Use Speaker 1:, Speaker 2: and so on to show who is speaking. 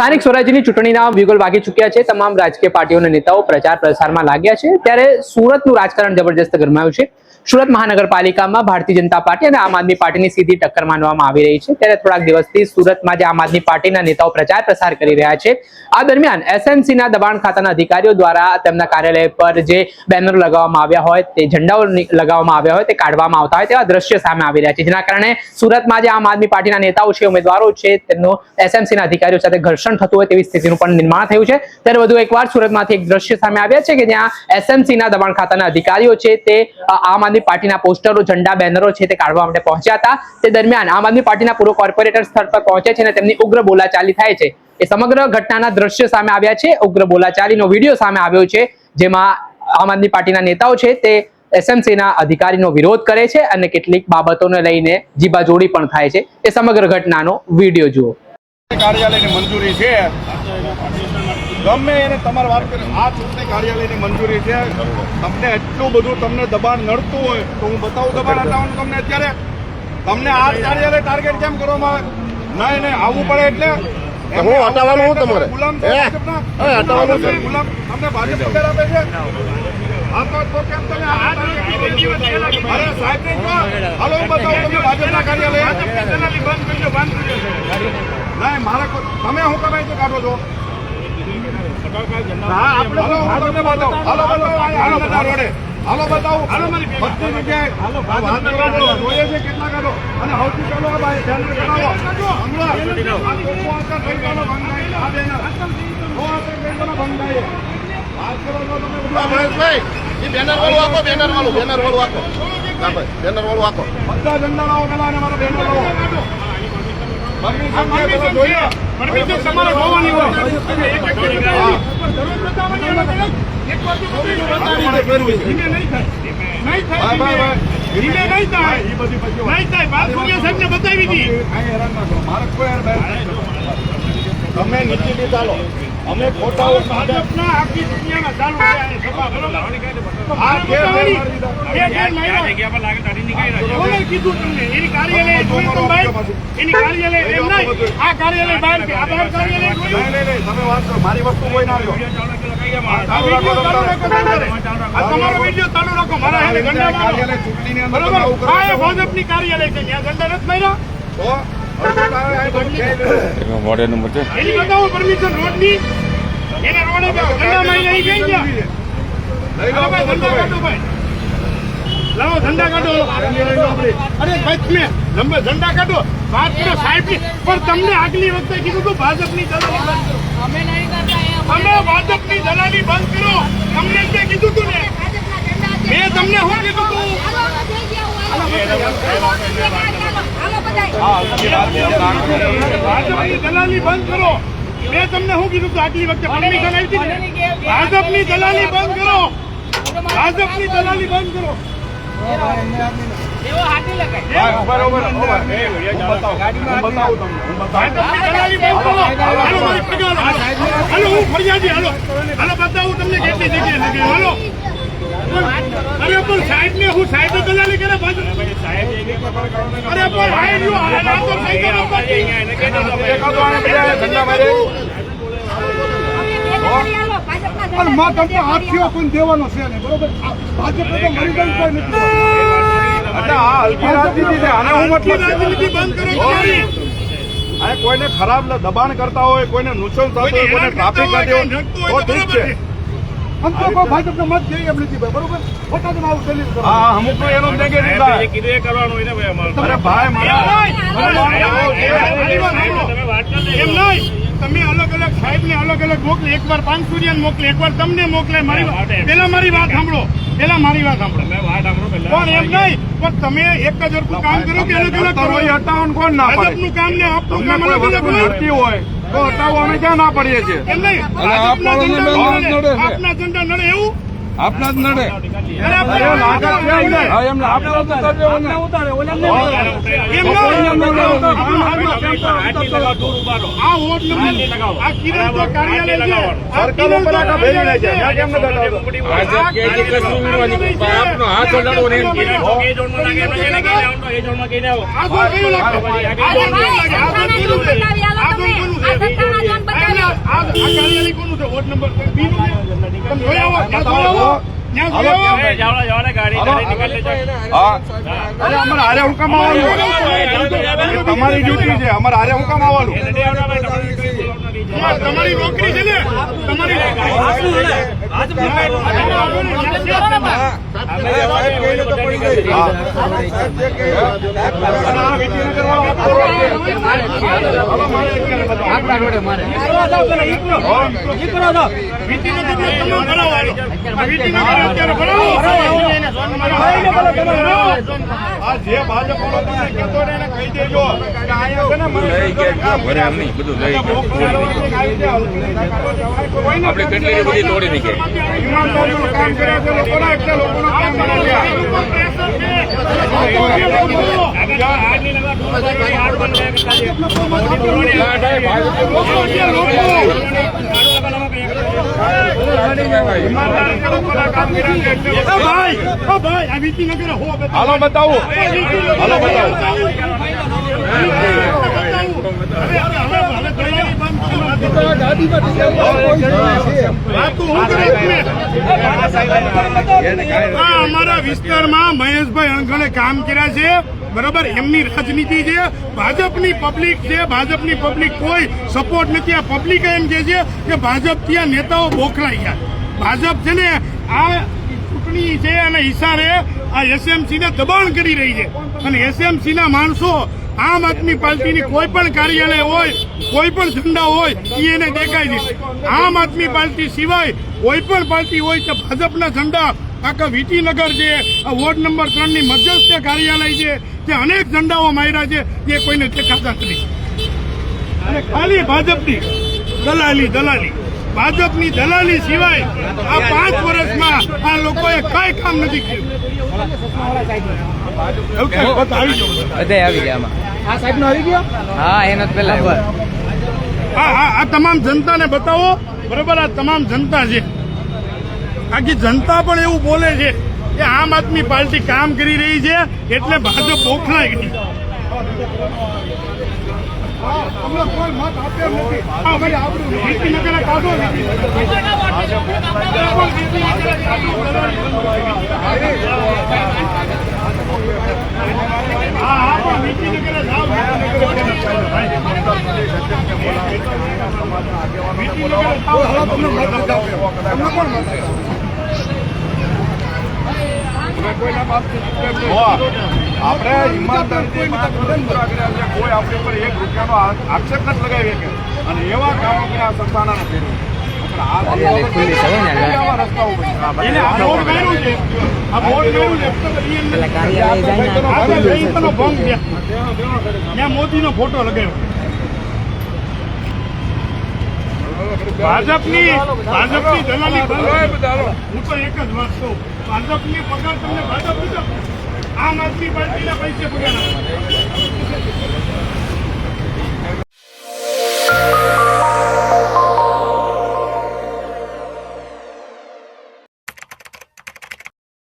Speaker 1: સ્થાનિક સ્વરાજ્યની ચૂંટણીના વિગુલ વાગી ચૂક્યા છે। તમામ રાજકીય પાર્ટીઓના નેતાઓ પ્રચાર પ્રસારમાં લાગ્યા છે। ત્યારે સુરતનું રાજકારણ જબરજસ્ત ગરમાયું છે। સુરત મહાનગરપાલિકામાં ભારતીય જનતા પાર્ટી અને આમ આદમી પાર્ટીની સીધી ટક્કર માનવામાં આવી રહી છે। ત્યારે થોડાક દિવસથી સુરતમાં જે આમ આદમી પાર્ટીના નેતાઓ પ્રચાર પ્રસાર કરી રહ્યા છે, આ દરમિયાન એસએમસીના દબાણ ખાતાના અધિકારીઓ દ્વારા તેમના કાર્યાલય પર જે બેનરો લગાવવામાં આવ્યા હોય, તે ઝંડાઓ લગાવવામાં આવ્યા હોય, તે કાઢવામાં આવતા હોય તેવા દ્રશ્યો સામે આવી રહ્યા છે। જેના કારણે સુરતમાં જે આમ આદમી પાર્ટીના નેતાઓ છે, ઉમેદવારો છે, તેમનો એસએમસીના અધિકારીઓ સાથે ઘર્ષણ થતું હોય તેવી સ્થિતિનું પણ નિર્માણ થયું છે। ત્યારે વધુ એકવાર સુરતમાંથી એક દ્રશ્ય સામે આવ્યા છે કે જ્યાં એસએમસીના દબાણ ખાતાના અધિકારીઓ છે તે આમ આદમી પાર્ટીના પોસ્ટરો, ઝંડા, બેનરો છે તે કાઢવા માટે પહોંચ્યા હતા। તે દરમિયાન આમ આદમી પાર્ટીના પૂર્વ કોર્પોરેટર સ્થળ પર પહોંચે છે અને તેમની ઉગ્ર બોલાચાલી થાય છે। એ સમગ્ર ઘટનાના દ્રશ્યો સામે આવ્યા છે। ઉગ્ર બોલાચાલીનો વિડીયો સામે આવ્યો છે, જેમાં આમ આદમી પાર્ટીના નેતાઓ છે તે એસએમસીના અધિકારીનો વિરોધ કરે છે અને કેટલીક બાબતોને લઈને જીબાજોડી પણ થાય છે। એ સમગ્ર ઘટનાનો વિડીયો જુઓ।
Speaker 2: કાર્યાલયની મંજૂરી છે, ગમે એને તમારે વાત કરી, આ ચૂંટણી કાર્યાલયની મંજૂરી છે। તમને એટલું બધું તમને દબાણ નડતું હોય તો હું બતાવું દબાણ હટાવવાનું તમને। અત્યારે તમને આ કાર્યાલય ટાર્ગેટ કેમ કરવામાં આવે? નહીં આવવું પડે એટલે
Speaker 3: હું હટાવવાનું હું તમારે
Speaker 2: ગુલામ હટાવવાનું છે। ગુલામ તમને ભાજપ પગાર આપે છે? તો કેમ તમે અરે સાહેબ ને કહો, હાલો હું બતાવું તમને ભાજપના કાર્યાલય નહીં મારે તમે શું કમાઈ તો કાઢો છો? હાલો બતાવો, બધી જગ્યાએ જોઈએ છે કેટલા કાઢો અને સૌથી ચાલો
Speaker 3: બેનર વાળું આપો
Speaker 2: બધા ઝંડા લાવો પેલા અને મારો બેનર લાવો। તમારે હોવાની હોય તમે નીચે ચાલો, અમે ખોટા આખી દુનિયામાં ચાલુ કીધું તમને એની કાર્યાલય એની કાર્યાલય એમ નહીં, આ કાર્યાલય બહાર છે, આ બહાર કાર્યાલય તમે વાત કરો, મારી વસ્તુ કોઈ ના લો। તમારો વિડીયો ચાલુ રાખો, મારા કાર્યાલય ચૂંટણીની અંદર ભાજપની કાર્યાલય છે, ત્યાં ઝંડા નથી માર્યા
Speaker 3: વોર્ડ નંબર છે
Speaker 2: એની બતાવો પરમિશન રોડની, એને રોડે ઝંડા મારી નહીં ગઈ ગયા। ઝંડા કાઢો ભાઈ, લાવો ઝંડા કાઢો। અરે ભાઈ તમે લંબે ઝંડા કાઢો, વાત કરો સાહેબની, પણ તમને આગલી વખતે કીધું હતું ભાજપની દલાલી બંધ કરો, અમે ભાજપની દલાલી બંધ કરો, તમને ત્યાં કીધું હતું ને, મેં તમને શું કીધું હતું? ભાજપની દલાલી બંધ કરો, મેં તમને શું કીધું હતું આગલી વખતે પરમિશન આવી હતી? ભાજપની દલાલી બંધ કરો, ભાજપની દલાલી બંધ કરો। હું ફરિયાદી હાલો બતાવું તમને કેટલી જગ્યાએ હાલો। અરે પણ સાહેબ ને હું સાહેબ દલાલી કરે ભાજપ? અરે પણ માં તમને હાથીઓ પણ દેવાનો છે ને, બરોબર? ભાજપ તો મરી ગયું કોઈ નથી। કોઈને ખરાબ દબાણ કરતા હોય, કોઈને નુકસાન થતું હોય, કોઈને ટ્રાફિક કાઢ્યો હોય તો ઠીક છે, हम तो को भाजप ने मत जઈએ આપણે જીભાઈ, બરોબર? ખોટા તમે આવું ચાલી કરો। હા અમુક નો એનો દેગે દીધા કીધું એ કરવાનું હોય ને ભાઈ અમારું। અરે ભાઈ મારા તમે વાત કરી એમ નહીં, તમે અલગ અલગ સાહેબ ને અલગ અલગ મોકલે, એકવાર પાંચસુરિયાને મોકલે, એકવાર તમને મોકલે। મારી પેલા મારી વાત સાંભળો, મેં વાત સાંભળો પણ એમ નહીં, પણ તમે એક જ હરખું કામ કરો કે અલગ અલગ કરો? હટાવવાનું કોણ ના પાડે? ભાજપનું કામ ને આપણું કામ અલગ અલગ હોય તો હટાવો, અમે ક્યાં ના પડીએ છીએ? એમ નહીં, આપના ઝંડા નડે એવું આપના જ નડે। આ કાર્યાલય કોનું છે? વોર્ડ નંબર 2 નું છે? તમે જોઈ આવો, ત્યાં જોઈ આવો, ત્યાં જોઈ આવો.
Speaker 4: અરે અમારે હારે હું કામ આવવાનું? તમારી ડ્યુટી છે, અમારે હારે હું કામ આવવાનું?
Speaker 2: તમારી નોકરી છે ને, તમારી
Speaker 4: આ જે ભાજપ વાળો તમને કહેતો ને એને કહી દેજો કે અહીંયા છે ને મને
Speaker 3: બધું લઈ આપણે કેટલી બધી તોડી નાખી.
Speaker 4: ઈમાનદારીનું કામ કર્યા છે લોકોના, એટલે લોકોનું કામ કર્યા
Speaker 2: ભાઈ આ વિધિનગર હો
Speaker 4: હાલો બતાવો, હાલો બતાવો.
Speaker 2: અમારા વિસ્તારમાં મહેશભાઈ અણઘણે કામ કર્યા છે, બરોબર. એમની રાજનીતિ છે, ભાજપની પબ્લિક છે, ભાજપની પબ્લિક કોઈ સપોર્ટ નથી. આ પબ્લિક એમ કહે છે કે ભાજપથી આ નેતાઓ બોખલાઈ ગયા. ભાજપ છે ને આ ચૂંટણી છે અને ઈશારે આ એસએમસી ને દબાણ કરી રહી છે, અને એસએમસી ના માણસો આમ આદમી પાર્ટીની કોઈ પણ કાર્યાલય હોય, કોઈ પણ ઝંડા હોય એ એને દેખાય છે. આમ આદમી પાર્ટી સિવાય કોઈ પણ પાર્ટી હોય તો ભાજપના ઝંડા આખા વિટીનગર છે, આ વોર્ડ નંબર 3 ની મધ્યસ્થ કાર્યાલય છે, ત્યાં અનેક ઝંડાઓ માર્યા છે, જે કોઈને દેખાતા નથી. અને ખાલી ભાજપની દલાલી ભાજપની દલાલી સિવાય આ 5 વર્ષમાં આ લોકોએ કઈ કામ નથી કર્યું. આવી જાઓ.
Speaker 1: બધા આવી ગયા આમાં. આ સાહેબ નો આવી ગયો? હા, એનો જ પેલા
Speaker 2: આ તમામ જનતાને બતાવો, બરોબર. આ તમામ જનતા છે, આખી જનતા પણ એવું બોલે છે કે આમ આદમી પાર્ટી કામ કરી રહી છે એટલે ભાજપ બોખલાઈ ગઈ. અમને કોઈ મત આપ્યો નથી. આ ભાઈ આપણું વિધિનગર કાઢો, હા પણ વિધિનગર જાઓ.
Speaker 4: આપણે ઈમાનદારીથી કોઈ આપણી ઉપર 1 રૂપિયાનો આક્ષેપ નથી લગાવી શકે, અને એવા કામો કર્યા સંસ્થાના કર્યું.
Speaker 2: મોદીનો ફોટો લગાવ્યો. ભાજપની દલાલી બંધ. હું તો એક જ વાત કહું, ભાજપની પગાર તમને ભાજપ દીધો, આમ આદમી પાર્ટીના પૈસે પગાર